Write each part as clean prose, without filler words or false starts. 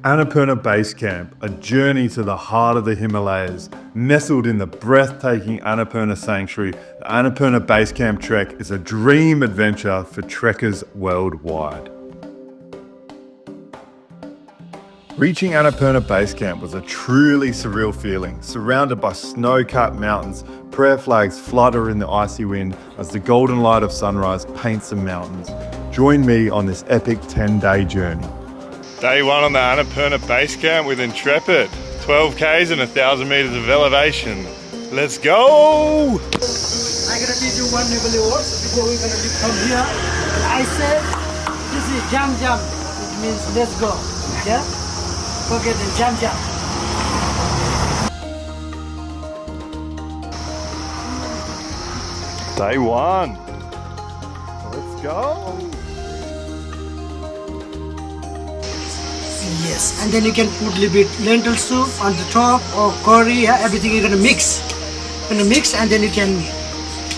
Annapurna Base Camp, a journey to the heart of the Himalayas. Nestled in the breathtaking Annapurna Sanctuary, the Annapurna Base Camp Trek is a dream adventure for trekkers worldwide. Reaching Annapurna Base Camp was a truly surreal feeling. Surrounded by snow-capped mountains, prayer flags flutter in the icy wind as the golden light of sunrise paints the mountains. Join me on this epic 10-day journey. Day one on the Annapurna Base Camp with Intrepid. 12 Ks and 1,000 meters of elevation. Let's go! I'm gonna teach you one Nepali words before we're gonna leave from here. I say, this is jam jam. It means let's go. Yeah? Forget the jam jam. Day one. Let's go. Yes, and then you can put a little bit lentil soup on the top or curry, yeah, everything you're gonna mix. And then you can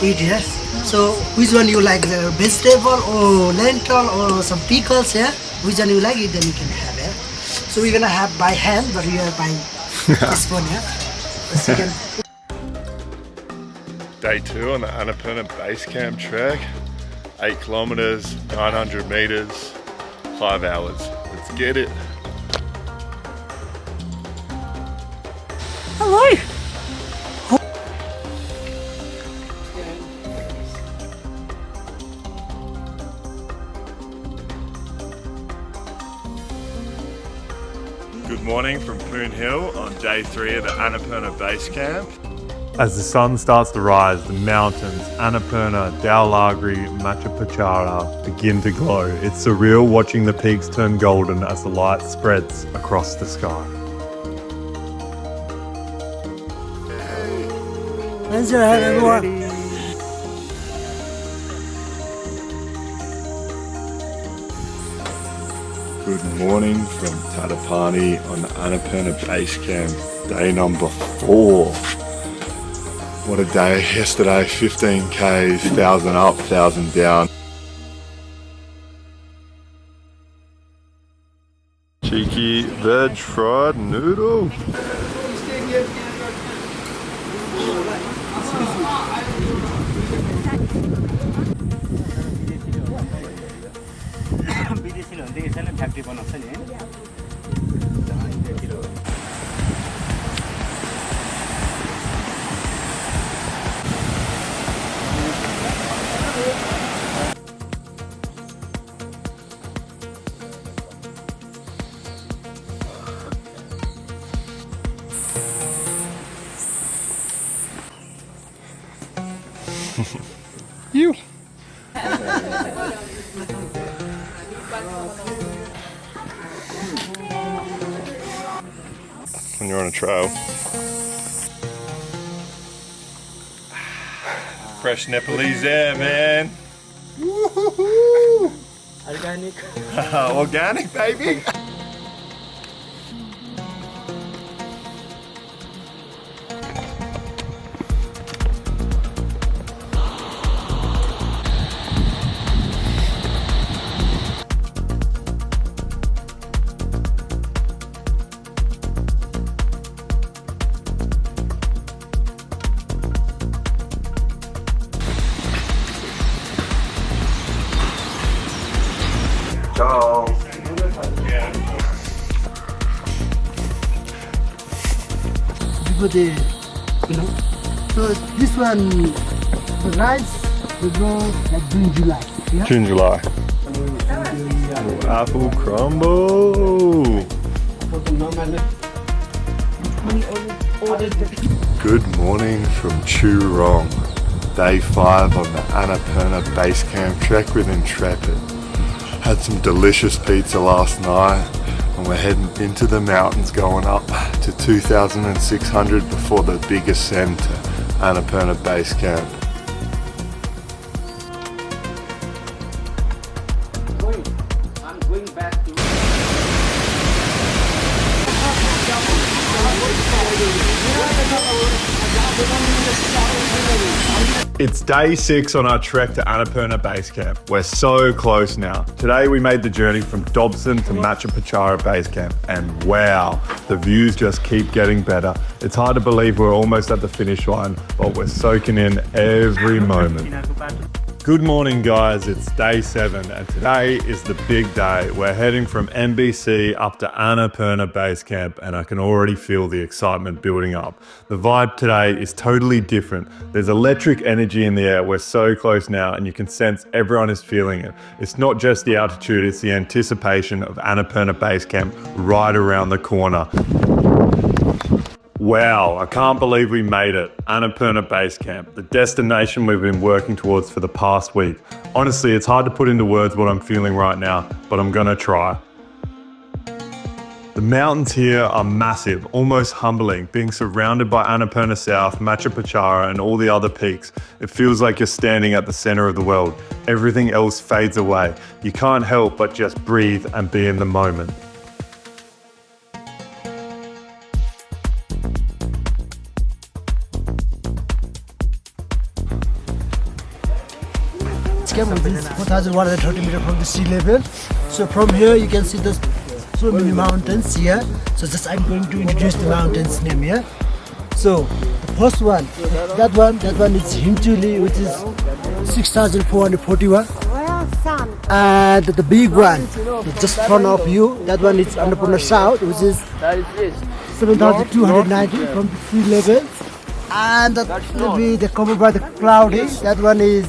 eat, yeah. So which one you like, the vegetable or lentil or some pickles, yeah? Which one you like it, then you can have, yeah. So we're gonna have by hand, but we are by spoon, yeah. So you can... Day two on the Annapurna Base Camp Trek. 8 kilometers, 900 meters, 5 hours. Let's get it. Hello. Good morning from Poon Hill on day 3 of the Annapurna Base Camp. As the sun starts to rise, the mountains, Annapurna, Dhaulagiri, Machapuchare begin to glow. It's surreal watching the peaks turn golden as the light spreads across the sky. Raise your hand, everyone. Good morning from Tadapani on the Annapurna Base Camp, day number 4. What a day. Yesterday, 15 Ks, 1,000 up, 1,000 down. Cheeky veg fried noodle. You. When you're on a trail. Fresh Nepalese air, man. Woo-hoo-hoo. Organic. Organic, baby. Ciao. Before they, so this one, the rice, they grow like June, July. Yeah? June, July. Apple crumble. Good morning from Gurung. Day 5 on the Annapurna Base Camp Trek with Intrepid. Had some delicious pizza last night and we're heading into the mountains, going up to 2,600 before the big ascent to Annapurna Base Camp. I'm going back to... It's day 6 on our trek to Annapurna Base Camp. We're so close now. Today we made the journey from Dobson to Machapuchare Base Camp, and wow, the views just keep getting better. It's hard to believe we're almost at the finish line, but we're soaking in every moment. Good morning guys, it's day 7 and today is the big day. We're heading from MBC up to Annapurna Base Camp and I can already feel the excitement building up. The vibe today is totally different. There's electric energy in the air. We're so close now and you can sense everyone is feeling it. It's not just the altitude, it's the anticipation of Annapurna Base Camp right around the corner. Wow, I can't believe we made it. Annapurna Base Camp, the destination we've been working towards for the past week. Honestly, it's hard to put into words what I'm feeling right now, but I'm gonna try. The mountains here are massive, almost humbling. Being surrounded by Annapurna South, Machapuchare and all the other peaks, it feels like you're standing at the center of the world. Everything else fades away. You can't help but just breathe and be in the moment. Which is 4,130 meters from the sea level. So from here you can see there's so many mountains here. So just I'm going to introduce the mountains name here. So the first one, that one is Hiunchuli, which is 6,441. And the big one, just front of you, that one is Annapurna South, which is 7,290 from the sea level. And that will be the covered by the cloudy. That one is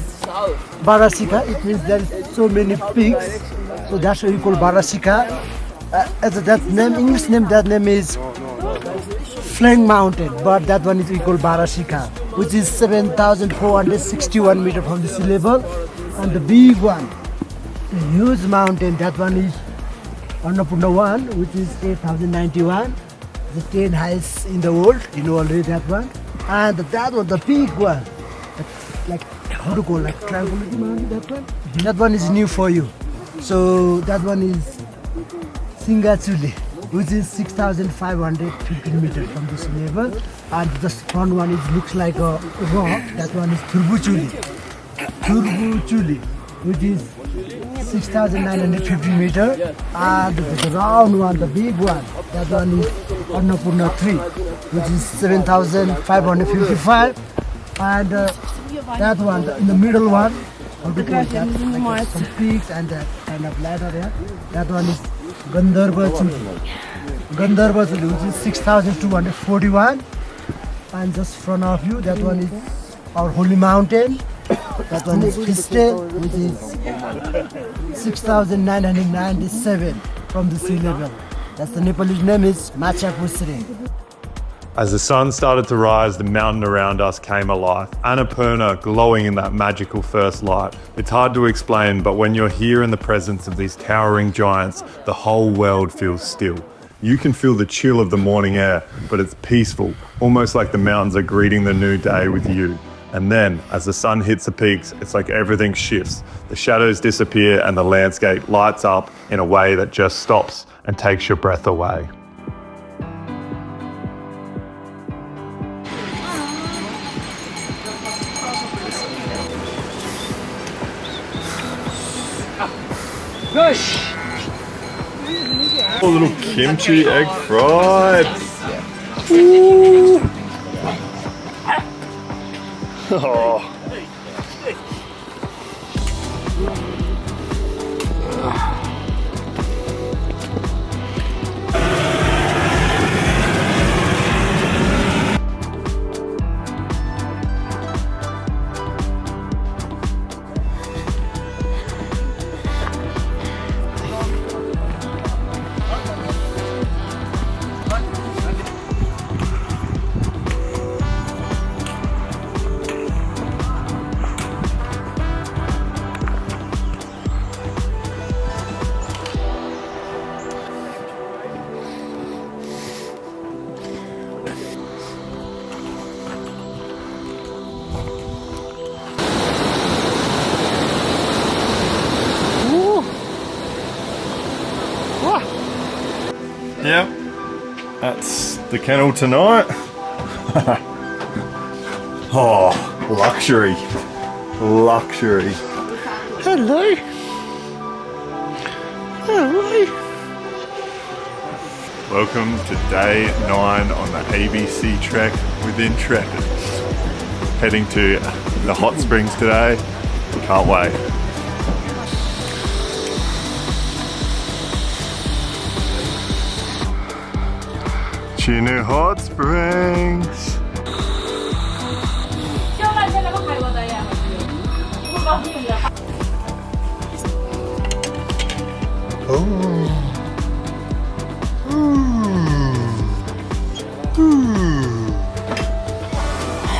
Barasika. It means there is so many peaks, so that's why we call Barasika. As that name, English name, that name is Flank Mountain, but that one is we call Barasika, which is 7,461 meters from the sea level. And the big one, the huge mountain, that one is Annapurna I, which is 8,091, the 10 highest in the world. You know already that one. And that one, the big one, like how to call, like Tranquility Mountain, that one? That one is new for you. So that one is Hiunchuli, which is 6,515 meters from the sea level. And the front one is looks like a rock. That one is Hiunchuli, which is 6,950 meters. And the round one, the big one, that one is Annapurna I, which is 7,555. And that one, in the middle one, how to call that? Like some peaks and that kind of ladder there. That one is Gurung, which is 6,241. And just front of you, that one is our holy mountain. That one is Crystal, which is 6,997 from the sea level. That's the Nepalese name is Machapuchare. As the sun started to rise, the mountain around us came alive. Annapurna glowing in that magical first light. It's hard to explain, but when you're here in the presence of these towering giants, the whole world feels still. You can feel the chill of the morning air, but it's peaceful, almost like the mountains are greeting the new day with you. And then, as the sun hits the peaks, it's like everything shifts. The shadows disappear and the landscape lights up in a way that just stops and takes your breath away. Oh, little kimchi egg fried. Ooh. Oh. Yep, that's the kennel tonight. Oh, luxury. Luxury. Hello. Hello. Welcome to day 9 on the ABC trek with Intrepid. Heading to the hot springs today. Can't wait. Chinu Hot Springs.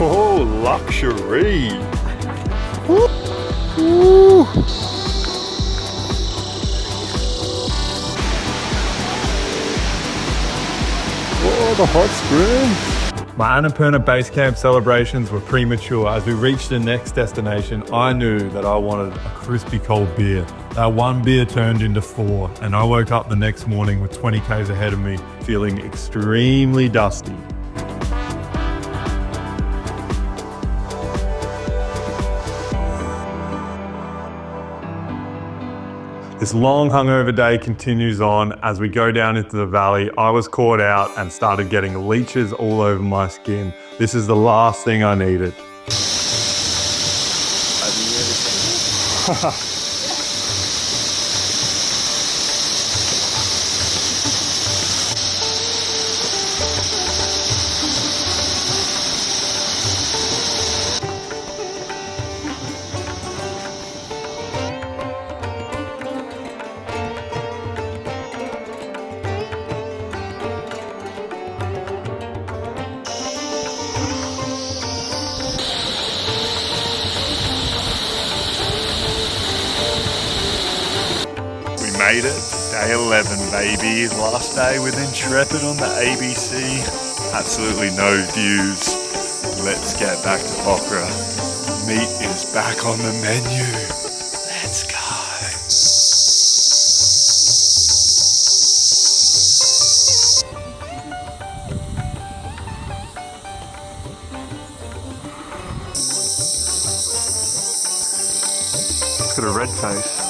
Oh, luxury. Oh, the hot springs. My Annapurna Base Camp celebrations were premature. As we reached the next destination, I knew that I wanted a crispy cold beer. That one beer turned into 4, and I woke up the next morning with 20 k's ahead of me, feeling extremely dusty. This long hungover day continues on. As we go down into the valley, I was caught out and started getting leeches all over my skin. This is the last thing I needed. Made it, day 11 baby, last day with Intrepid on the ABC. Absolutely no views. Let's get back to Pokhara. Meat is back on the menu. Let's go. It's got a red face.